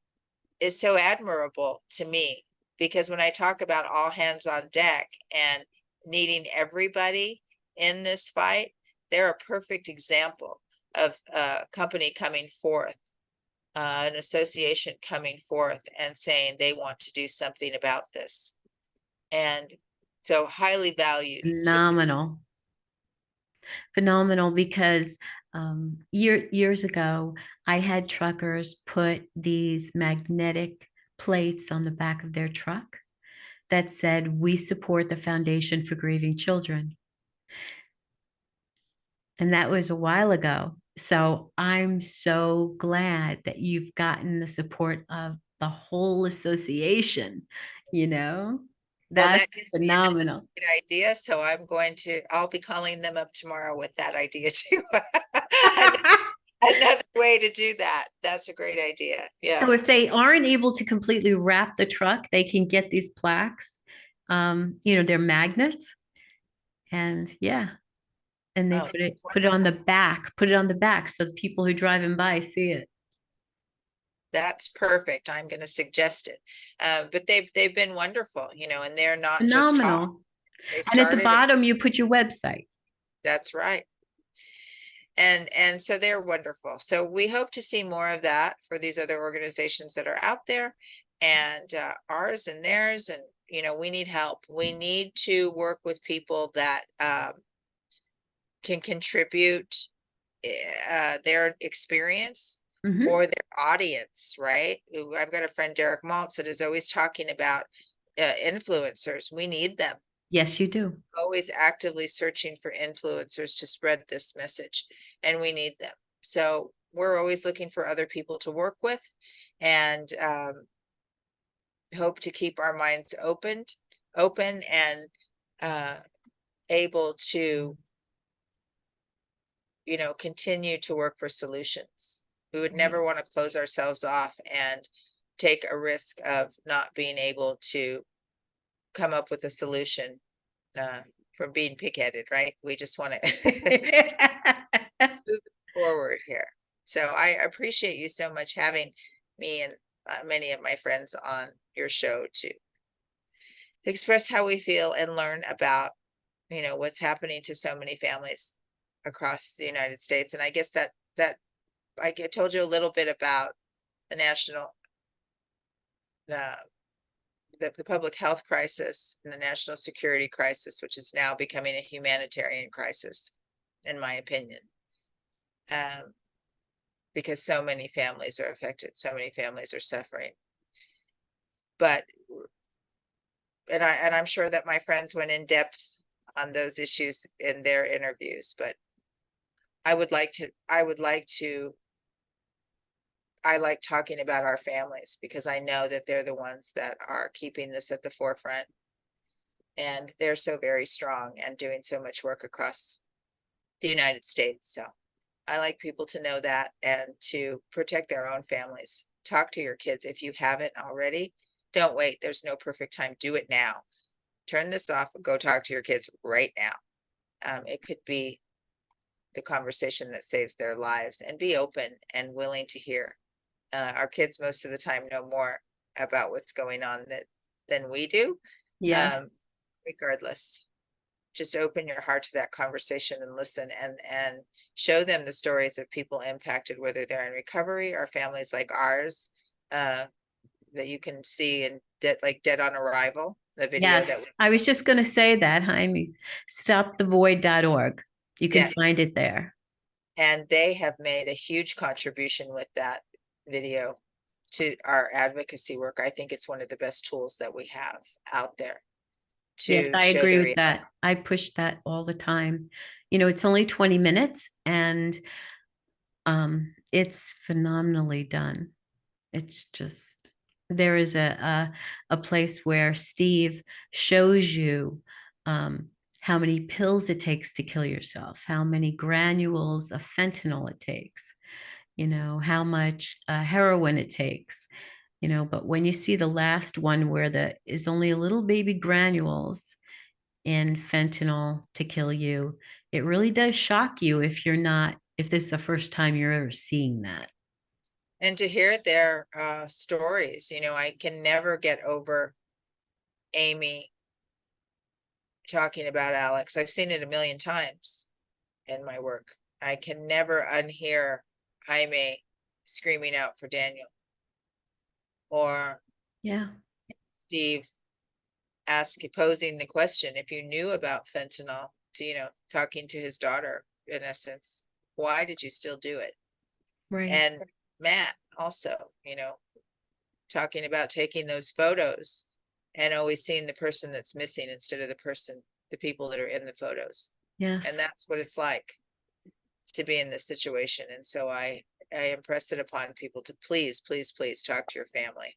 is so admirable to me, because when I talk about all hands on deck and needing everybody in this fight, they're a perfect example of a company coming forth, an association coming forth and saying they want to do something about this. And so highly valued to Phenomenal. Phenomenal because years ago, I had truckers put these magnetic plates on the back of their truck that said, "We support the Foundation for Grieving Children." And that was a while ago. So I'm so glad that you've gotten the support of the whole association, you know? Well, That's that gives me another phenomenal. good idea, so I'll be calling them up tomorrow with that idea too. An- Another way to do that. That's a great idea. Yeah. So if they aren't able to completely wrap the truck, they can get these plaques. They're magnets, and yeah, and they Oh, put it on the back, put it on the back so the people who driving by see it. that's perfect. I'm going to suggest it. But they've been wonderful, and they're not just talk. Phenomenal. They And at the started. bottom, you put your website. That's right. And so they're wonderful. So we hope to see more of that for these other organizations that are out there, and ours and theirs. And we need help. We need to work with people that can contribute their experience Hmm. or their audience, right? I've got a friend, Derek Maltz, that is always talking about influencers. We need them. Yes, you do. Always actively searching for influencers to spread this message, and we need them. So we're always looking for other people to work with, and hope to keep our minds open and uh, able to continue to work for solutions. We would Right. never want to close ourselves off and take a risk of not being able to come up with a solution from being pig-headed, right? We just want to move forward here. So I appreciate you so much having me and many of my friends on your show to express how we feel and learn about, what's happening to so many families across the United States. And I guess that told you a little bit about the national, the the public health crisis and the national security crisis, which is now becoming a humanitarian crisis, in my opinion. Because so many families are affected, so many families are suffering. But I'm sure that my friends went in depth on those issues in their interviews, but I like talking about our families because I know that they're the ones that are keeping this at the forefront, and they're so very strong and doing so much work across the United States. So I like people to know that and to protect their own families. Talk to your kids if you haven't already. Don't wait. There's no perfect time. Do it now. Turn this off and go talk to your kids right now. It could be the conversation that saves their lives, and be open and willing to hear. Our kids most of the time know more about what's going on than we do. Yes. Regardless, just open your heart to that conversation and listen, and show them the stories of people impacted, whether they're in recovery or families like ours, that you can see in Dead on Arrival, the video that Yes. I was just going to say that, Jaime. Stopthevoid.org. You can yeah, find it there. and they have made a huge contribution with that video to our advocacy work. I think it's one of the best tools that we have out there Yes, to I show agree the with that. I push that all the time. It's only 20 minutes and it's phenomenally done. It's just there is a place where Steve shows you how many pills it takes to kill yourself, how many granules of fentanyl it takes, how much heroin it takes, but when you see the last one where the is only a little baby granules in fentanyl to kill you, it really does shock you if this is the first time you're ever seeing that. and to hear their stories. I can never get over Amy talking about Alex. I've seen it a million times in my work. I can never unhear Jaime screaming out for Daniel, or Yeah. Steve posing the question, if you knew about fentanyl, to talking to his daughter, in essence, why did you still do it? Right. And Matt also, talking about taking those photos and always seeing the person that's missing instead of the people that are in the photos. Yes. And that's what it's like to be in this situation. And so I impress it upon people to please, please, please talk to your family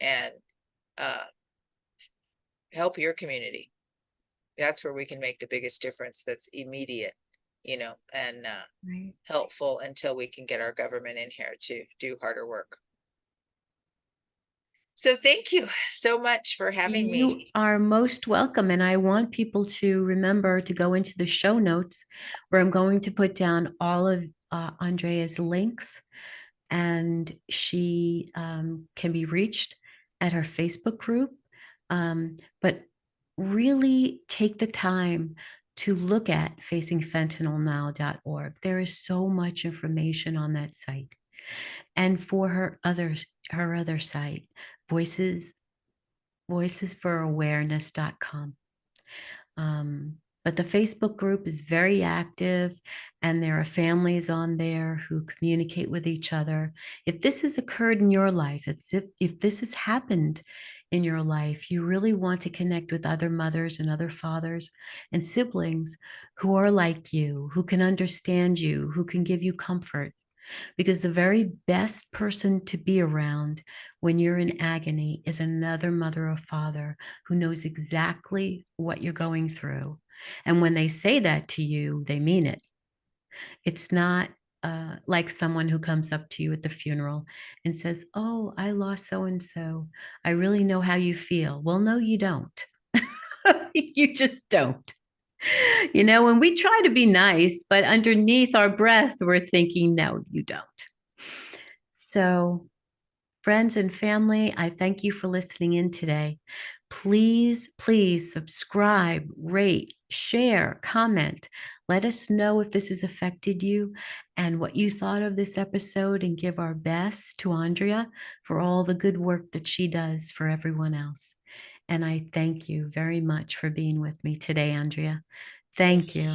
and help your community. That's where we can make the biggest difference. That's immediate, and Right. helpful until we can get our government in here to do harder work. So thank you so much for having me. You are most welcome. And I want people to remember to go into the show notes where I'm going to put down all of Andrea's links. And she can be reached at her Facebook group. But really take the time to look at facingfentanylnow.org. There is so much information on that site. And for her other site, voices voicesfораwareness.com. But the Facebook group is very active, and there are families on there who communicate with each other. If this has occurred in your life, if this has happened in your life, you really want to connect with other mothers and other fathers and siblings who are like you, who can understand you, who can give you comfort, because the very best person to be around when you're in agony is another mother or father who knows exactly what you're going through. And when they say that to you, they mean it. It's not like someone who comes up to you at the funeral and says, "Oh, I lost so and so. I really know how you feel." Well, no, you don't. You just don't. When we try to be nice, but underneath our breath, we're thinking, no, you don't. So, friends and family, I thank you for listening in today. Please, please subscribe, rate, share, comment. Let us know if this has affected you and what you thought of this episode, and give our best to Andrea for all the good work that she does for everyone else. And I thank you very much for being with me today, Andrea. Thank you.